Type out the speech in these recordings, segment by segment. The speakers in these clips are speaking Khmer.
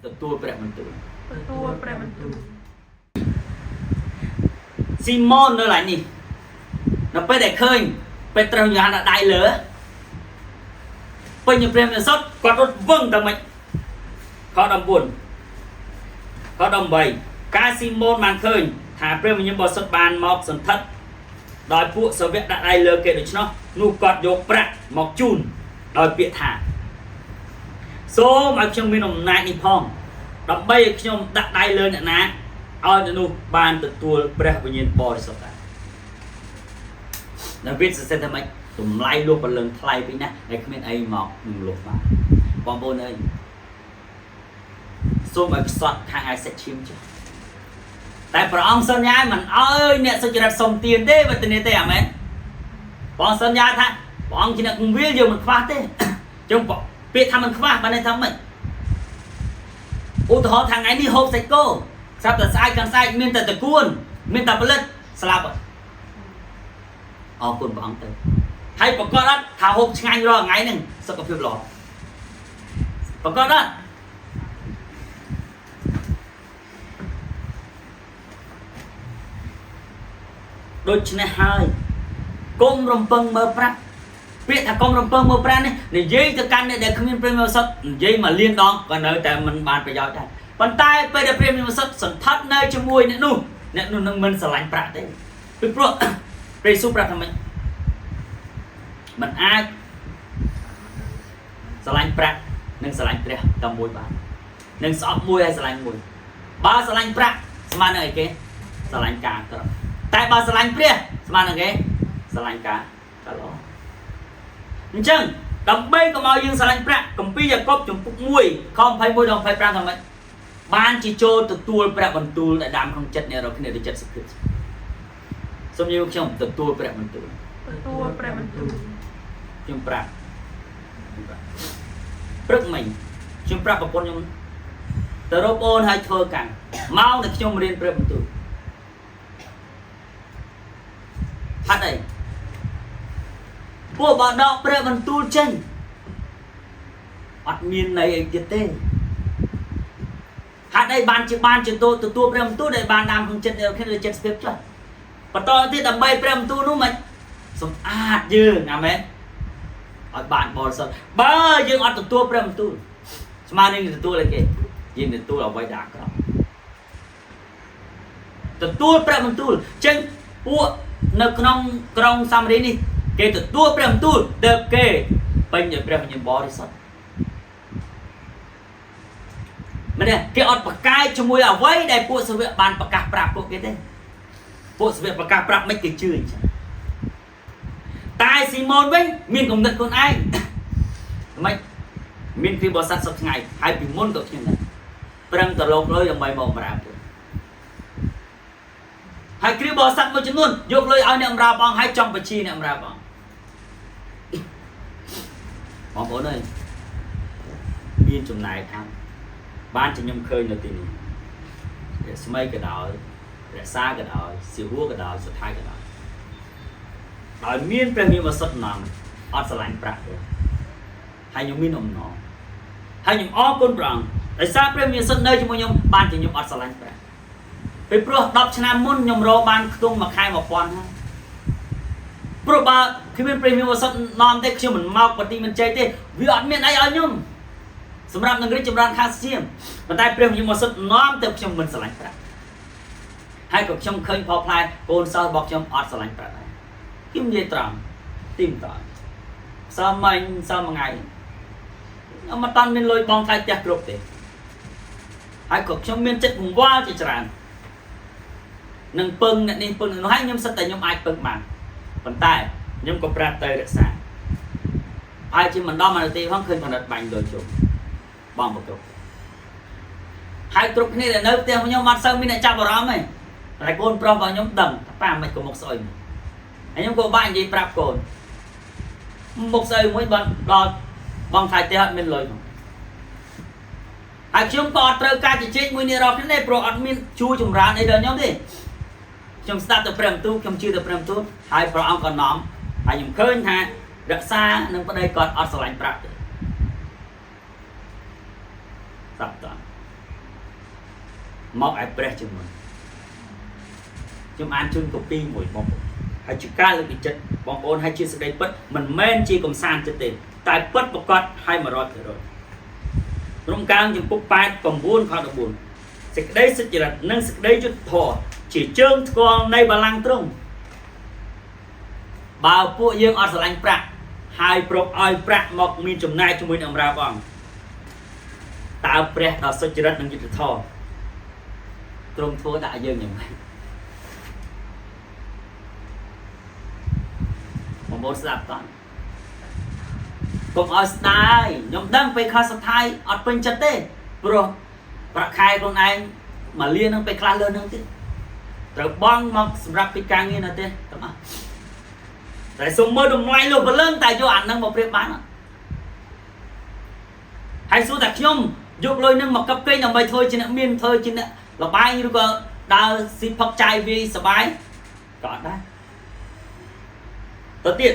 ទទួលព្រះបន្ទូលទទួលព្រះបន្ទូលស៊ីម៉ូននៅឡើយនេះនៅពេលដែលឃើញពេត្រុសយ៉ូហានដៃលើពេញព្រះមានសុទ្ធគាត់រត់វឹងទៅមិនខ14ខ18ការស៊ីម៉ូនបានឃើញថាព្រះវិញ្ញាណបរិសុទ្ធបានមកសន្ធិដ្ឋដោយពួកសាវកដាក់ដៃលើគេដូច្នោះនោះគាត់យកប្រាក់មកជូនដោយពាក្យថាសូមឲ្យខ្ញុំមានអំណាចនេះផងដើម្បីឲ្យខ្ញុំដាក់ដៃលើអ្នកណាឲ្យអ្នកនោះបានទទួលព្រះវិញ្ញាណបរិសុទ្ធដែរនៅវិទ្យាសាស្ត្រថាម៉េចតម្លៃលុះពលឹងថ្លៃពេកណាស់ដែលគ្មានអីមកនឹងលុះបានបងប្អូនអើយសូមឲ្យខ្សត់ខាងឯសេចឈាមចុះតែព្រះអង្គសន្យាមិនអើយអ្នកសុចរិតសុំទានទេវេទនាទេអាមែនព្រះអង្គសន្យាថាព្រះអង្គជាអ្នកគង្វាលយើងមិនខ្វះទេចឹងពាក្យថាមិនខ្វះបានន័យថាម៉េចឧទាហរណ៍ថ្ងៃនេះហូបសាច់គោស្រាប់តែស្អាតកាន់ស្អាតមានតែតកួនមានតែផលិតស្លាប់អរគុណព្រះអង្គទៅហើយប្រកាសអត់ថាហូបឆ្ងាញ់រាល់ថ្ងៃហ្នឹងសុខភាពល្អប្រកាសអត់ដូច្នេះហើយកុំរំពឹងមើលប្រាក់ពាក្យថាកុំរំពឹងមើលប្រាក់នេះនិយាយទៅកាន់អ្នកដែលគ្មានព្រះវិញ្ញាណបរិសុទ្ធនិយាយមកលៀនដងក៏នៅតែមិនបានប្រយោជន៍ដែរប៉ុន្តែពេលដែលព្រះវិញ្ញាណបរិសុទ្ធសន្ធិដ្ឋនៅជាមួយអ្នកនោះនឹងមិនស្រឡាញ់ប្រាក់ទេពីព្រោះព្រះយេស៊ូវប្រាប់ថាម៉េចមិនអាចស្រឡាញ់ប្រាក់និងស្រឡាញ់ព្រះតែមួយបាននឹងស្អប់មួយហើយស្រឡាញ់មួយបើស្រឡាញ់ប្រាក់ស្មើនឹងអីគេស្រឡាញ់ការក្រក់តែបើស្រឡាញ់ព្រះស្មើនឹងគេស្រឡាញ់ការល្អអញ្ចឹងដើម្បីកុំឲ្យយើងស្រឡាញ់ប្រាក់គម្ពីរយ៉ាកុបជំពូក1ខ21ដល់25ថាម៉េចបានជាចូលទទួលព្រះបន្ទូលដែលដាំក្នុងចិត្តអ្នករាល់គ្នាទៅចិត្តសុភាពសូមយើងខ្ញុំទទួលព្រះបន្ទូលទទួលព្រះបន្ទូលខ្ញុំប្រាប់ព្រឹកមិញខ្ញុំប្រាប់ប្រពន្ធខ្ញុំទៅរកអូនឲ្យធ្វើកាន់មកនៅខ្ញុំរៀនព្រះបន្ទូលហេតុអីពួកបើដកព្រះបន្ទូលចេញអត់មានន័យអីទៀតទេហេតុអីបានជាទទួលព្រះបន្ទូលដែលបានដាំក្នុងចិត្តអ្នកគ្នាចិត្តស្ទាបចុះបន្តទៀតដើម្បីព្រះបន្ទូលនោះមិនសម្អាតយើងអាមែនឲ្យបានបរិសុទ្ធបើយើងអត់ទទួលព្រះបន្ទូលស្មើនឹងទទួលអីគេយើងទទួលអ្វីដែលអាក្រក់ទទួលព្រះបន្ទូលចឹងពួកនៅក្នុងក្រុងសាមារីនេះគេទទួលព្រះបន្ទូលទើបគេពេញដោយព្រះវិញ្ញាណបរិសុទ្ធមែនទេគេអត់ប្រកែកជាមួយអ្វីដែលពួកសាវកបានប្រកាសប្រាប់ពួកគេទេពួកសាវកប្រកាសប្រាប់មិនគេជឿអញ្ចឹងតែស៊ីម៉ូនវិញមានគំនិតខ្លួនឯងមិនមានគ្រីបរិស័ទសពថ្ងៃហើយពីមុនក៏ខ្ញុំដែរប្រឹងទៅលោកលុយដើម្បីមកបម្រើពួកហើយគ្រីបរិស័ទមួយចំនួនយកលុយឲ្យអ្នកបម្រើបងហើយចង់បញ្ជីអ្នកបម្រើបងប្អូនអើយមានចំណែកខាងបានជាខ្ញុំឃើញនៅទីនេះរស្មីក៏ដោយរក្សាក៏ដោយស៊ីហួរក៏ដោយសុថៃក៏ដោយដោយមានព្រះវិញ្ញាណបរិសុទ្ធនាំអត់ស្រឡាញ់ប្រាក់ទេហើយខ្ញុំមានអំណរហើយខ្ញុំអរគុណព្រះអង្គដោយសារព្រះវិញ្ញាណបរិសុទ្ធនៅជាមួយខ្ញុំបានជាខ្ញុំអត់ស្រឡាញ់ប្រាក់ពីព្រោះ10ឆ្នាំមុនខ្ញុំរកបានខ្ទង់មួយខែ 1000 ហើយព្រោះបើគ្មានព្រះវិញ្ញាណបរិសុទ្ធនាំទេខ្ញុំមិនមកបទីមិនជ័យទេវាអត់មានអីឲ្យខ្ញុំសម្រាប់នឹងរីកចម្រើនខាងសជាប៉ុន្តែព្រះវិញ្ញាណបរិសុទ្ធនាំទៅខ្ញុំមិនស្រឡាញ់ប្រាក់ហើយក៏ខ្ញុំឃើញផលផ្លែកូនសិស្សរបស់ខ្ញុំអត់ស្រឡាញ់ប្រាក់ដែរខ្ញុំនិយាយត្រង់ទីមតើសមមួយថ្ងៃអមតន់មានលុយបងថ្លៃផ្ទះគ្រប់ទេហើយក៏ខ្ញុំមានចិត្តកង្វល់ជាច្រើននឹងពឹងអ្នកនេះពឹងនោះហើយខ្ញុំសិតតែខ្ញុំអាចពឹងបានប៉ុន្តែខ្ញុំក៏ប្រាប់ទៅរក្សាហើយជាមិនដល់1នាទីផងឃើញផលិតបាញ់លុយជុំបងប្រកបហើយគ្រប់គ្នាដែលនៅផ្ទះខ្ញុំអត់សូវមានអ្នកចាប់អារម្មណ៍ទេតែកូនប្រុសរបស់ខ្ញុំដឹងថាប៉ាមិនក៏មុខស្អុយហើយខ្ញុំក៏បាក់និយាយប្រាប់កូនមុខស្អុយមួយបានដល់បងថ្លៃផ្ទះអត់មានលុយផងហើយខ្ញុំក៏អត់ត្រូវការជជែកមួយនេះរកគ្នាទេព្រោះអត់មានជួចម្រើនអីដល់ខ្ញុំទេខ្ញុំស្ដាប់ទៅព្រះបន្ទូលខ្ញុំជឿទៅព្រះបន្ទូលហើយព្រះអង្គក៏នាំហើយខ្ញុំឃើញថារក្សានឹងប្តីគាត់អត់ស្រឡាញ់ប្រាក់ទេស្ដាប់តើ mọc ai pre chừng mình chúng ăn chung copy mùi bông hay chữ ca lực bị chất bông ôn hay chia sẻ đây bất mình men chi cùng san cho tiền tại bất một con hay mà rồi rung cao những bút bài còn buôn khó được buồn sẽ đây sẽ chỉ là nâng sẽ đây chút thọ chỉ trơn con này bà lăng trung bao phụ dương ở sở lanh prạ hai prok oi prạ mọc min chùm này cho mình ông ra bằng tạo pre đó sẽ chỉ rất nâng chút thọ trung thua đại dương những này một bộ sạp toàn cùng ở style nhóm đăngไปคาสไทยอดเป็นจัดเต้โปรประคายคนไอมาเรียนนั่งไปคลาสเรียนนั่งที่แต่บ้องมาสำหรับไปกลางนี่นะเต้ทำไมแต่สมมติดมไล่ลูกไปเรื่องแต่โยอันนั่งมาเปรียบบ้านให้สู้แต่ขยมยกเลยนั่งมากับเกยนั่งไปเธอจีน่ะเมียนเธอจีน่ะระบายอยู่ก็ดาวสิพักใจวีสบายก่อนได้ตัวเตี้ย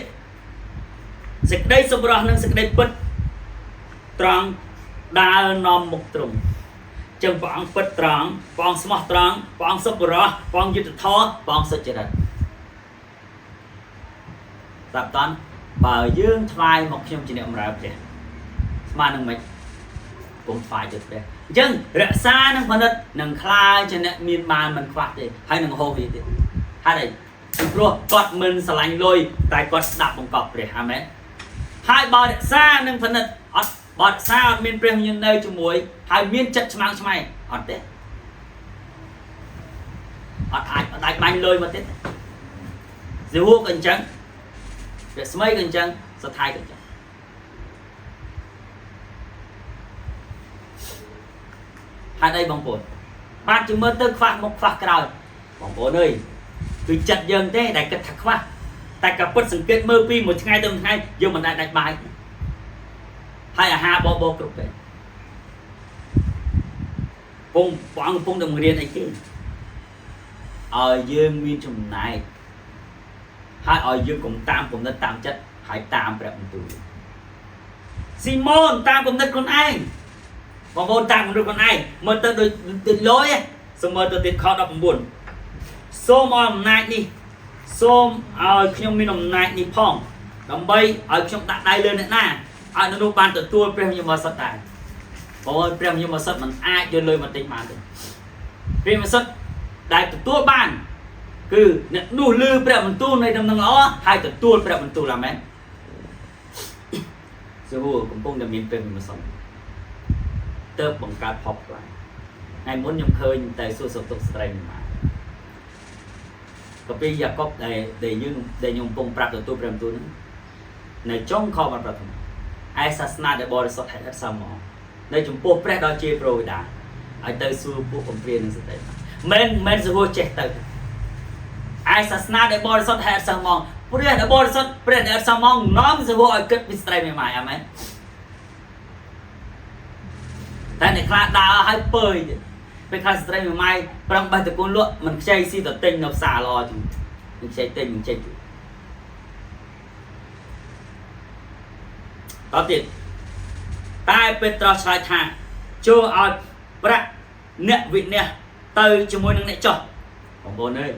สิกได้สบรอนึงสิกได้ปิดตรองดาวนอมมุกตรงจังปองปิดตรองปองสมอตรองปองสบรอปองยุติท้อปองสุจริตตับตอนบ่าวยื่นทลายหมกชิมจีเนียมราบเจมาหนึ่งไหมผมฝ่ายจุดเดียยังรักษาหนึ่งพันธุ์หนึ่งคลายจีเนียมีบานมันควักดิให้หนึ่งโฮวีดิให้ได้รวดกอดมือสลายลอยแต่กอดดับบงกอบเลยฮะแม่hai bò đẹp xa nâng phần đất bò đẹp xa miền Prem như nơi cho muối hai miền chất cho mang cho mày ọt đấy ọt đại bánh lôi mà tết dìu hô cần chăng để smay cần chăng sát thai cần chăng hai đây bóng bồn bạn chỉ mơ tức phạt một phạt cái rồi bóng bồn ơi cứ chặt dần thế đại kết thật quá tại cả bất sự kết mơ pi một ngày từng ngày vô mình lại đặt bài hay là ha bo bo cực đấy phun bọn phun đồng riêng này chứ ở dương nguyên trùng này hai ở dương cũng tam đất tam chất hai tam đẹp một tuổi Simon tam cũng đất con ai mà môn tam cũng được con ai mơ tơ đôi tiền lối xong mơ tơ tiền khó đọc buồn số mòn này đi xôm ở trong miền Nam này đi phong đầm bay ở trong đại đại lên nè ở nó ban tự tua prem như mà sắt đại ôi prem như mà sắt mình ai cho lời mà tính mà được prem mà sắt đại tự tua ban cứ đủ lư prem mình tu này đầm đầm nó hai tự tua prem mình tu làm mấy sư phụ cũng không được miền prem mà sống tơ bằng cá phọc lại ngày muốn nhom khơi tại số số tục string màก็ปีอยากก็ได้ยืนได้ยงปงปรับตัวเปรมตัวนั้นในจ้องคอมันประทุมไอศาสนาได้บริสุทธิ์ให้อัศมอในจุดพวกแปรดอเจโปรยดาไอเตยสู้พวกผมเรียนนั่นสุดเลยเมนจะพูดเจ็ดเตยไอศาสนาได้บริสุทธิ์ให้อัศมอเปรดได้บริสุทธิ์เปรดได้อัศมอน้อมจะพูดไอเกิดวิสไตรใหม่ๆอ่ะไหมแต่ในคลาสดาให้เปยเป็นคลาสไตรใหม่ๆปรังใบตะกุนลวดมันใช้ซีต่อเต็งนกสาลอจุมันใช้เต็งมันใช้จุต่อติดตายเป็นตรชายทางโจเอาประเนี่ยวิเนี่ยเตยจมูกนึงเนี่ยจ่อของโบนเลย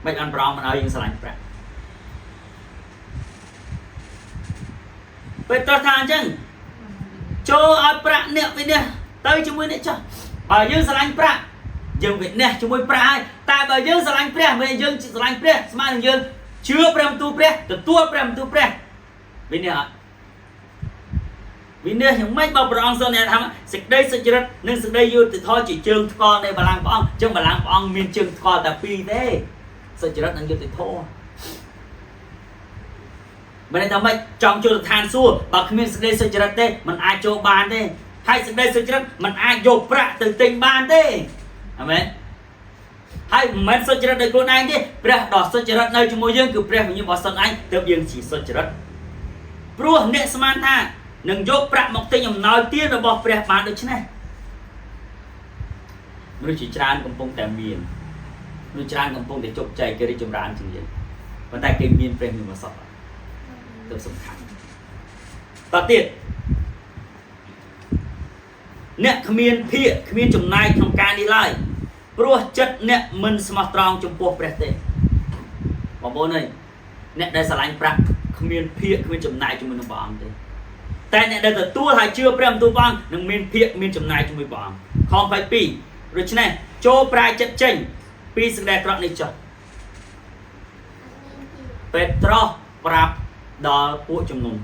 ไม่อันปรองมันเอายิงสลายประเป็นตรทางจังโจเอาประเนี่ยวิเนี่ยเตยจมูกเนี่ยจ่อbà dương sờ lanh pra dương Việt nè chúng tôi pra tại bà dương sờ lanh pra bây dương sờ lanh pra mà dương chưa prem tu pra từ tua prem tu pra vì nè những mấy bao bron sơn này thằng sực đây sực chết nên sực đây vô thì thôi chỉ trường con đây bà lang bong trong bà lang bong miền trường con ta pi thế sực chết nên vô thì thôi bên này tao mấy trong chỗ than xua bà miền sực đây sực chết thế mình ai cho bàn thế hay sự đây sự chết mình ai dột ra từ tình ban thế, amen. Hay mình sự chết đây con anh thế, bữa đó sự chết nơi chúng môi dương cứ bữa như bảo sân anh, tiếp dương chỉ sự chết. Bữa nè sman tha, đừng dột ra một tình nhầm nói tiên rồi bỏ bữa bán được chứ này. Nuôi chỉ tràn cầm pông tèm miền, nuôi tràn cầm pông để chụp chạy cái đi chụp rán chừng vậy. Còn tại cái miền bữa như bảo sọt, được sủng khăn. Tao tiệtเนี่ยขมิ้นพี่ขมิ้นจุ่มในทำการดีไล่ ព្រោះចិត្តអ្នកមិនស្មោះត្រង់ចំពោះព្រះទេបងប្អូនអើយអ្នកដែលស្រឡាញ់ប្រាក់គ្មានភាកគ្មានចំណាយជាមួយនឹងព្រះអង្គទេតែអ្នកដែលទទួលហើយជឿព្រះបន្ទូលព្រះអង្គនឹងមានភាកមានចំណាយជាមួយព្រះអង្គខ22ដូច្នេះចូលប្រាជ្ញចិត្តចេញពីសេចក្តីអាក្រក់នេះចុះពេត្រុសប្រាប់ដល់ពួកជំនុំ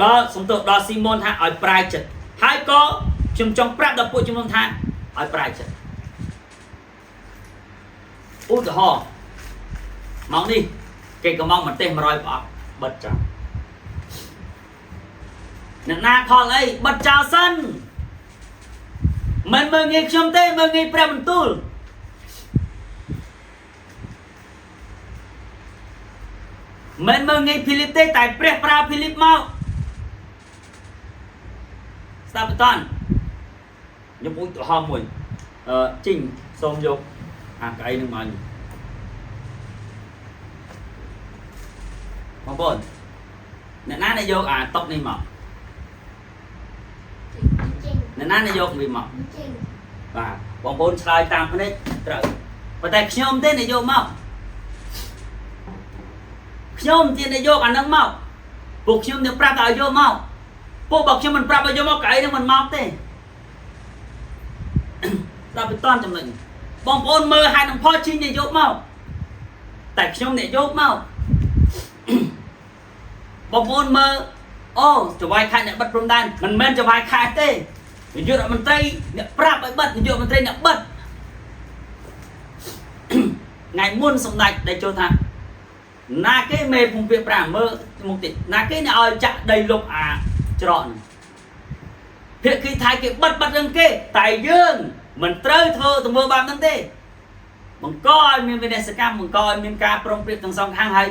ដល់សំទោសដល់ស៊ីម៉ូនថាឲ្យប្រាជ្ញចិត្តហើយក៏ខ្ញុំចង់ប្រាប់ដល់ពួកជំនុំថាឲ្យប្រាជ្ញចិត្តឧទាហរណ៍ម៉ោងនេះគេកំងម្ទេស100ប្រអប់បិទចោលអ្នកណាខលអីបិទចោលសិនមិនមើលងាយខ្ញុំទេមើលងាយព្រះបន្ទូលមិនមើលងាយភីលីបទេតែព្រះប្រើភីលីបមកស្ដាប់បន្តខ្ញុំឧទាហរណ៍មួយជីងសូមយកអាកៅអីនឹងមកបងប្អូនអ្នកណាដែលយកអាតុកនេះមកអ្នកណាដែលយកវាមកបាទបងប្អូនឆ្លើយតាមភ្នែកត្រូវប៉ុន្តែខ្ញុំទេដែលយកមកខ្ញុំទៀតដែលយកអានឹងមកពួកខ្ញុំនឹងប្រាប់ឲ្យយកមកពួកបើខ្ញុំមិនប្រាប់ឲ្យយកមកកៅអីនឹងមិនមកទេដល់បន្តចំណុចបងប្អូនមើលហើយនឹងផលជីងដែលយកមកតែខ្ញុំអ្នកយកមកបងប្អូនមើលអូចវាយខេត្តអ្នកបិទព្រំដែនមិនមែនចវាយខេត្តទេនាយករដ្ឋមន្ត្រីអ្នកប្រាប់ឲ្យបិទនាយករដ្ឋមន្ត្រីអ្នកបិទថ្ងៃមុនសម្ដេចដែលចូលថាណាគេមេភូមិភាគ5មើលមុខតិចណាគេអ្នកឲ្យចាក់ដីលុបអាច្រកហ្នឹងភាគីថៃគេបិទរឿងគេតែយើងមិនត្រូវធ្វើទៅមើលបែបហ្នឹងទេបង្កឲ្យមានវិនិស្សកម្មបង្កឲ្យមានការប្រុងប្រៀបទាំងសងខាងហើយ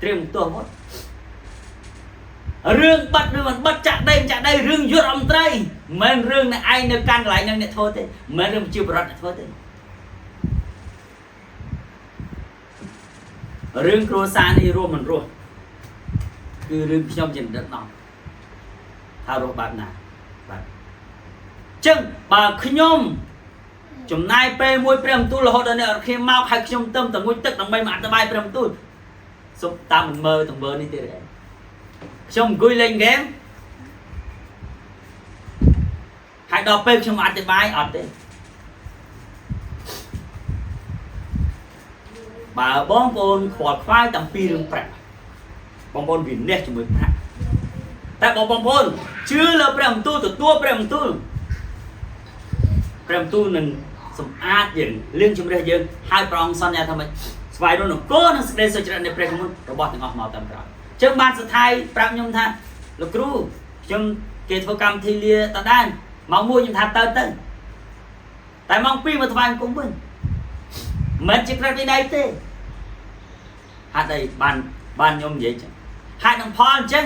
ត្រៀមទោះមករឿងបិទឬមិនបិទចាក់ដីរឿងយុទ្ធរដ្ឋមន្ត្រីមិនរឿងអ្នកឯងនៅកាន់កន្លែងហ្នឹងអ្នកធ្វើទេមិនរឿងជាបរដ្ឋអ្នកធ្វើទេរឿងគ្រួសារនេះរស់មិនរស់គឺរឿងខ្ញុំជាដឹកនាំថារស់បែបណាបាទចឹងបើខ្ញុំចំណាយពេលមួយព្រះបន្ទូលរហូតដល់អ្នកអរគ្នាមកឲ្យខ្ញុំទៅងុយទឹកដើម្បីមកអត្ថបាយព្រះបន្ទូលសុំតាមមិនមើលទង្វើនេះទៀតឯងខ្ញុំអង្គុយលេងហ្គេមហើយដល់ពេលខ្ញុំអធិប្បាយអត់ទេបើបងប្អូនខ្វល់ខ្វាយតាំងពីរឿងប្រាក់បងប្អូនវិនិច្ឆ័យជាមួយប្រាក់តែបងប្អូនជឿលើព្រះបន្ទូលទទួលព្រះបន្ទូលនឹងសម្អាតយើងលៀងជំរះយើងហើយព្រះអង្គសន្យាថាម៉េចស្វែងរកនគរនិងសេចក្តីសុចរិតនៃព្រះជំនុំរបស់ទាំងអស់មកតាមក្រោយអញ្ចឹងបានសថៃប្រាប់ខ្ញុំថាលោកគ្រូខ្ញុំគេធ្វើកម្មវិធីលាតដានម៉ោង1ខ្ញុំថាទៅតែម៉ោង2មកថ្វាយគុំវិញមិនជាក្រឹតវិន័យទេហេតុអីបានខ្ញុំនិយាយចឹងហេតុនឹងផលអញ្ចឹង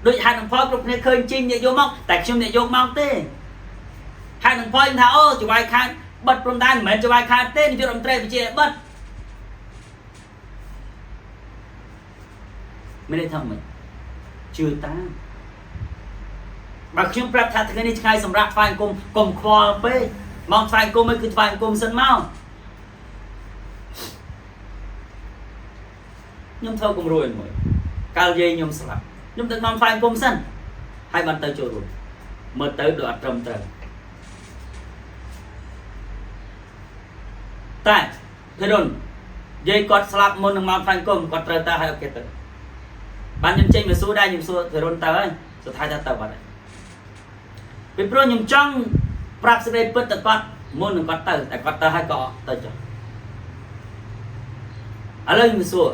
ដូចហេតុនឹងផលគ្រប់គ្នាឃើញជីងអ្នកយកមកតែខ្ញុំអ្នកយកមកទេហេតុនឹងផលខ្ញុំថាអូចវាយខាតបិទព្រំដែនមិនមែនចវាយខាតទេនាយករដ្ឋមន្ត្រីវិជាបិទមិនได้ថាមិនជឿតាមបើខ្ញុំប្រាប់ថាថ្ងៃនេះថ្ងៃសម្រាប់ថ្វាយអង្គមកុំខ្វល់ពេកមកថ្វាយអង្គមិនគឺថ្វាយអង្គសិនមកខ្ញុំធ្វើគំរូមួយកាលយាយខ្ញុំស្លាប់ខ្ញុំទៅនាំថ្វាយអង្គសិនហើយបានទៅចូលរួមមើលទៅដូចអត់ត្រឹមត្រូវតែគេរុនយាយគាត់ស្លាប់មុននឹងមកថ្វាយអង្គគាត់ត្រូវទៅហើយអូខេទៅបានខ្ញុំចេញមកសួរដែរខ្ញុំសួរគេរុនទៅហើយសុទ្ធថាទៅបាត់ហើយពីព្រោះខ្ញុំចង់ប្រាប់សេចក្តីពិតទៅគាត់មុននឹងគាត់ទៅតែគាត់ទៅហើយក៏ទៅចុះឥឡូវខ្ញុំសួរ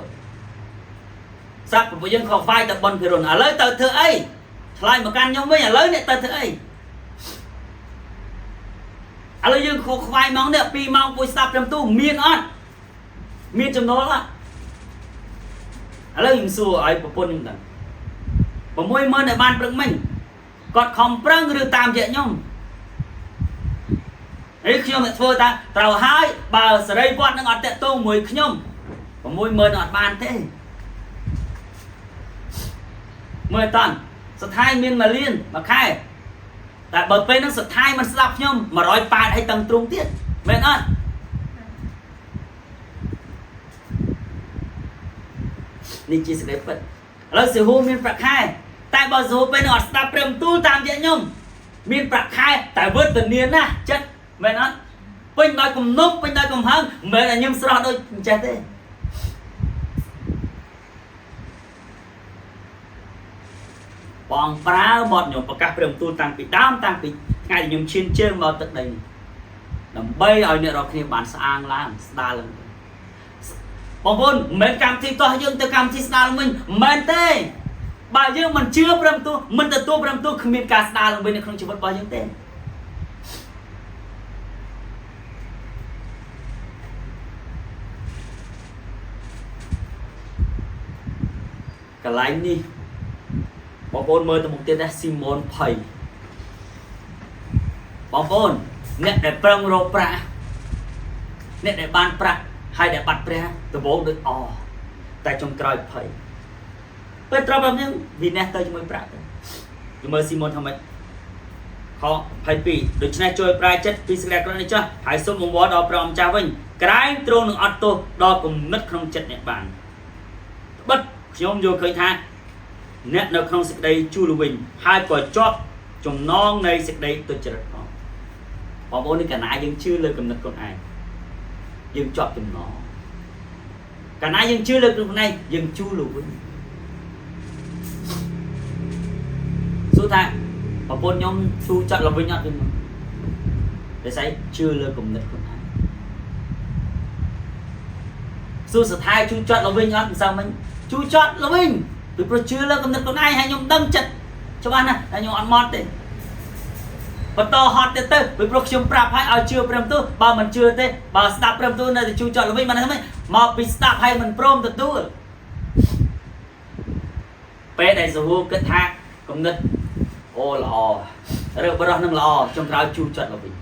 សັບពួកយើងខកហ្វាយទៅបនពីរុនឥឡូវទៅធ្វើអីឆ្លើយមកកាន់ខ្ញុំវិញឥឡូវអ្នកទៅធ្វើអីឥឡូវយើងខកខ្វាយម៉ោងនេះ2ម៉ោងពួយស្ដាប់ត្រឹមទូមានអត់មានចំណូលអត់ឥឡូវខ្ញុំសួរឲ្យប្រពន្ធខ្ញុំដឹង60000ដែលបានព្រឹកមិញគាត់ខំប្រឹងឬតាមរយៈខ្ញុំហើយខ្ញុំតែធ្វើតាត្រូវហើយបើសេរីវត្តនឹងអត់តេតងមួយខ្ញុំ60000អត់បានទេមើលតាន់សថៃមាន1លានមួយខែតែបើពេលហ្នឹងសថៃមិនស្ដាប់ខ្ញុំ180ឲ្យតឹងទ្រូងទៀតមែនអត់ នេះជាសេចក្តីពិតឥឡូវសិហូមានប្រាក់ខែតែបើសិហូពេលនោះអត់ស្ដាប់ព្រះបន្ទូលតាមជាខ្ញុំមានប្រាក់ខែតែវត្តនាណាចិត្តមែនអត់ពេញដោយគំនុំពេញដោយកំហឹងមិនមែនតែខ្ញុំស្រស់ដូចអញ្ចេះទេបងប្រើមកខ្ញុំប្រកាសព្រះបន្ទូលតាំងពីដើមតាំងពីថ្ងៃដែលខ្ញុំឈានជើងមកទឹកដីនេះដើម្បីឲ្យអ្នករាល់គ្នាបានស្អាងឡើងស្ដារឡើងបងប្អូនមិនមែនកម្មវិធីតោះយើងទៅកម្មវិធីស្ដារឡើងវិញមិនមែនទេបើយើងមិនជឿព្រះបន្ទូលមិនទទួលព្រះបន្ទូលគ្មានការស្ដារឡើងវិញនៅក្នុងជីវិតរបស់យើងទេកន្លែងនេះបងប្អូនមើលទៅមុខទៀតណាស៊ីម៉ូនភ័យបងប្អូនអ្នកដែលប្រឹងរកប្រាក់អ្នកដែលបានប្រាក់ហើយដែលបាត់ព្រះដំបូងដូចអតែចុងក្រោយភ័យពេលត្រប់ដល់ហ្នឹងវាណេះទៅជាមួយប្រាក់ទៅមើលស៊ីម៉ូនថាម៉េចខ22ដូច្នេះជួយប្រាចិត្តពីសេចក្តីអាក្រក់នេះចុះហើយសូមបង្គាប់ដល់ព្រះអង្គម្ចាស់វិញក្រែងទ្រង់នឹងអត់ទោសដល់គំនិតក្នុងចិត្តអ្នកបានបិទខ្ញុំយល់ឃើញថាអ្នកនៅក្នុងសេចក្តីជួលវិញហើយក៏ជាប់ចំណងនៃសេចក្តីទុច្ចរិតផងបងប្អូននេះកាលណាយើងជឿលើគំនិតខ្លួនឯងយើងជាប់ចំណងកាលណាយើងជឿលើខ្លួនឯងយើងជួលវិញសួរថាបងប្អូនខ្ញុំទូចាត់លវិញអត់ទេតែស្អីជឿលើគំនិតខ្លួនឯងសួរស្ថាយជួចាត់លវិញអត់មិនsaoមិញជួចាត់លវិញពីព្រោះជឿលើគំនិតខ្លួនឯងហើយខ្ញុំដឹងចិត្តច្បាស់ណាស់តែខ្ញុំអត់មកទេបន្តហត់ទៅពីព្រោះខ្ញុំប្រាប់ឲ្យជឿព្រះបន្ទូលបើមិនជឿទេបើស្ដាប់ព្រះបន្ទូលនៅតែជួចចត់ល្វិញមិនហ្នឹងមកពីស្ដាប់ហើយមិនព្រមទទួលពេលដែលសាហូគិតថាគំនិតអូល្អរើបរោះនឹងល្អចុងក្រោយជួចចត់ល្វិញ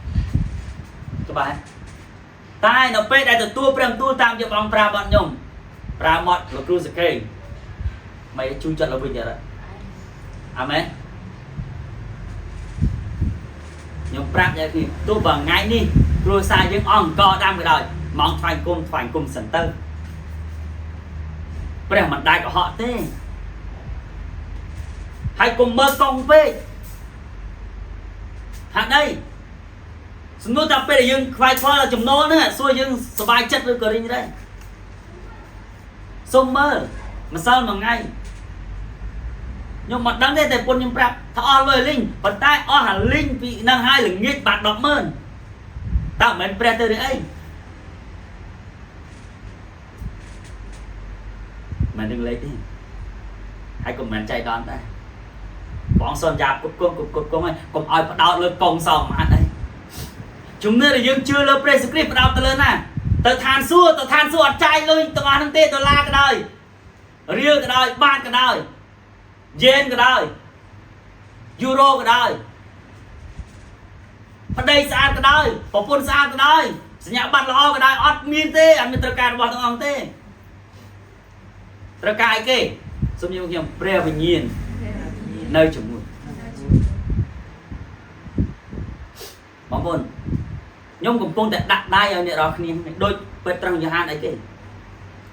ច្បាស់តែនៅពេលដែលទទួលព្រះបន្ទូលតាមយកអង្គប្រាប់អត់ខ្ញុំប្រើមកលោកគ្រូសកេមិនជួចចត់ល្វិញទេអាមែនខ្ញុំប្រាប់យ៉ាងនេះទោះបើថ្ងៃនេះគ្រួសារយើងអង្គដាំក៏ដោយមកថ្វាយគុំសិនទៅព្រះមិនដែលកុហកទេហើយកុំមើលកង់ពេកហាក់ដីសំណួរតែពេលដែលយើងខ្វាយខ្វល់ចំណូលហ្នឹងសួរយើងសប្បាយចិត្តឬក៏រីងរៃសុំមើលម្សិលមួយថ្ងៃខ្ញុំមិនដឹងទេតែពុនខ្ញុំប្រាប់ថាអស់លុយលីងប៉ុន្តែអស់អាលីងពីនឹងហើយល្ងាចបាត់ 100000 តើមិនមែនព្រះទៅឬអីមិននឹងលេខទេហើយក៏មិនចៃដន្យដែរបងសន្យាគុតគង់ហើយកុំឲ្យផ្ដោតលើកងសងមិនអត់ទេជំនឿដែលយើងជឿលើព្រះយេស៊ូវគ្រីស្ទផ្ដោតទៅលើណាទៅឋានសួគ៌អត់ចាយលុយទាំងអស់ហ្នឹងទេដុល្លារក៏ដោយរៀលក៏ដោយបាតក៏ដោយយេនក៏ដោយយូរ៉ូក៏ដោយប្តីស្អាតក៏ដោយប្រពន្ធស្អាតក៏ដោយសញ្ញាបត្រល្អក៏ដោយអត់មានទេអត់មានត្រូវការរបស់ទាំងអង្គទេត្រូវការអីគេសូមខ្ញុំព្រះវិញ្ញាណនៅជាមួយបងប្អូនខ្ញុំកំពុងតែដាក់ដៃឲ្យអ្នករាល់គ្នាដូចពេទ្រត្រង់យ៉ូហានអីគេ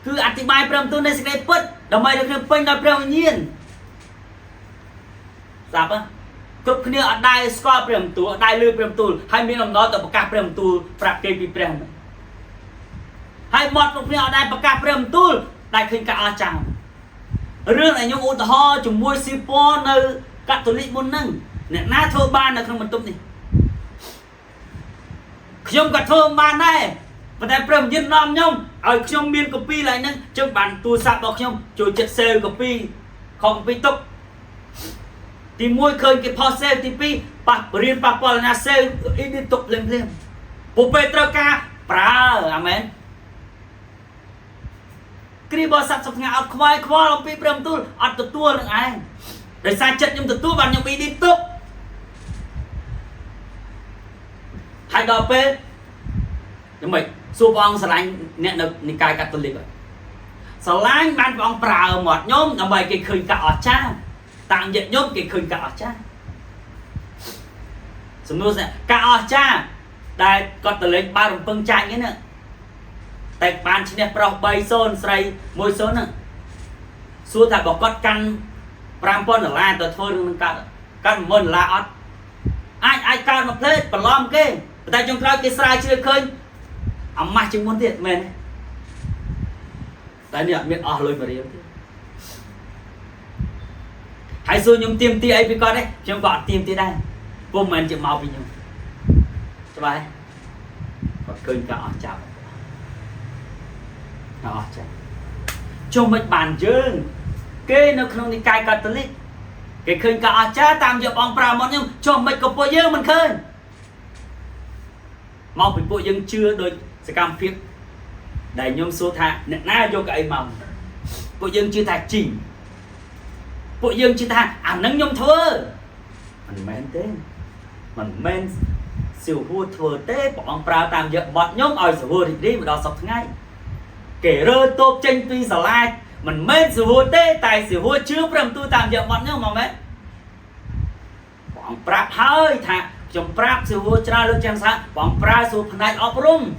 គឺអធិប្បាយព្រះបន្ទូលនៃសេចក្តីពិតដើម្បីឲ្យគ្នាពេញដោយព្រះវិញ្ញាណស្ដាប់គ្រប់គ្នាអត់ដែលស្គាល់ព្រះបន្ទូលអត់ដែលឮព្រះបន្ទូលហើយមានអំណរទៅប្រកាសព្រះបន្ទូលប្រាប់គេពីព្រះហើយមាត់គ្រប់គ្នាអត់ដែលប្រកាសព្រះបន្ទូលដែលឃើញការអស្ចារ្យរឿងដែលខ្ញុំឧទាហរណ៍ជាមួយស៊ីប៉ននៅកាតូលិកមុនហ្នឹងអ្នកណាធ្វើបាននៅក្នុងបន្ទប់នេះខ្ញុំក៏ធ្វើបានដែរប៉ុន្តែព្រះវិញ្ញាណនាំខ្ញុំឲ្យខ្ញុំមានកូពីឡើងហ្នឹងជើងបានទូរស័ព្ទរបស់ខ្ញុំចូលចិត្តសេវកូពីខំកូពីទុកទី1ឃើញគេផុសសេវទី2ប៉ះរៀនប៉ះពាល់ណាសេវអ៊ីឌីទុកភ្លាមពួកពេលត្រូវការប្រើអាមែនគ្រីបស័ព្ទសប្ងាអត់ខ្វាយខ្វល់អំពីព្រះបន្ទូលអត់ទទួលនឹងឯងដោយសារចិត្តខ្ញុំទទួលបានខ្ញុំអ៊ីឌីទុកហើយដល់ពេលយ៉ាងម៉េចសួរព្រះអង្គស្រឡាញ់អ្នកនៅនិកាយកាតូលិកស្រឡាញ់បានព្រះអង្គប្រើមាត់ខ្ញុំដើម្បីគេឃើញការអស្ចារ្យតាមយិត្តខ្ញុំគេឃើញការអស្ចារ្យសំណួរថាការអស្ចារ្យដែលគាត់ទៅលេងបើរំពឹងចាញ់ហ្នឹងតែបានឈ្នះប្រុស 3-0 ស្រី 1-0 ហ្នឹង xua thà bỏ cót căn pram pon là tờ thôi đừng căn môn là ớt ai cao mà plết bà lom kê tại trong cái sai chưa khơi ông mai chứng muốn thiệt mền tại niệm miệng lôi mà riêng hãy xua nhung tiêm tia ấy với con đấy trong gọi tiêm tia đây vô mình chịu màu vì nhung cho bài còn khơi cả chào chào cho mình bàn dương kê nó không đi cài Catholic cái khơi cả cha tam giờ ông pra món nhưng cho mình có bộ dương mình khơi mau bị bộ dương chưa đôi sẽ cam phiết đầy nhôm số thạ nè na vô cái mầm bộ dương chưa thà chỉnh bộ dương chưa thà nâng nhôm thưa mình men thế mình men siêu vua thừa tế bọn ông pra tam giờ bọt nhóm ỏi siêu vua thì đi mà đo sọc ngay kể rơ tốp tranh tuy sở lai mình men siêu vua tế tài siêu vua chưa prem tu tam giờ bọt nhóm mà mấy bọn pra hơi thà trong pra siêu vua tra lúc trang sáng bọn pra siêu phần này ọp rung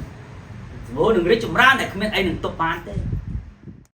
siêu vua đừng rít chùm ra này không biết ai đừng tốp bán thế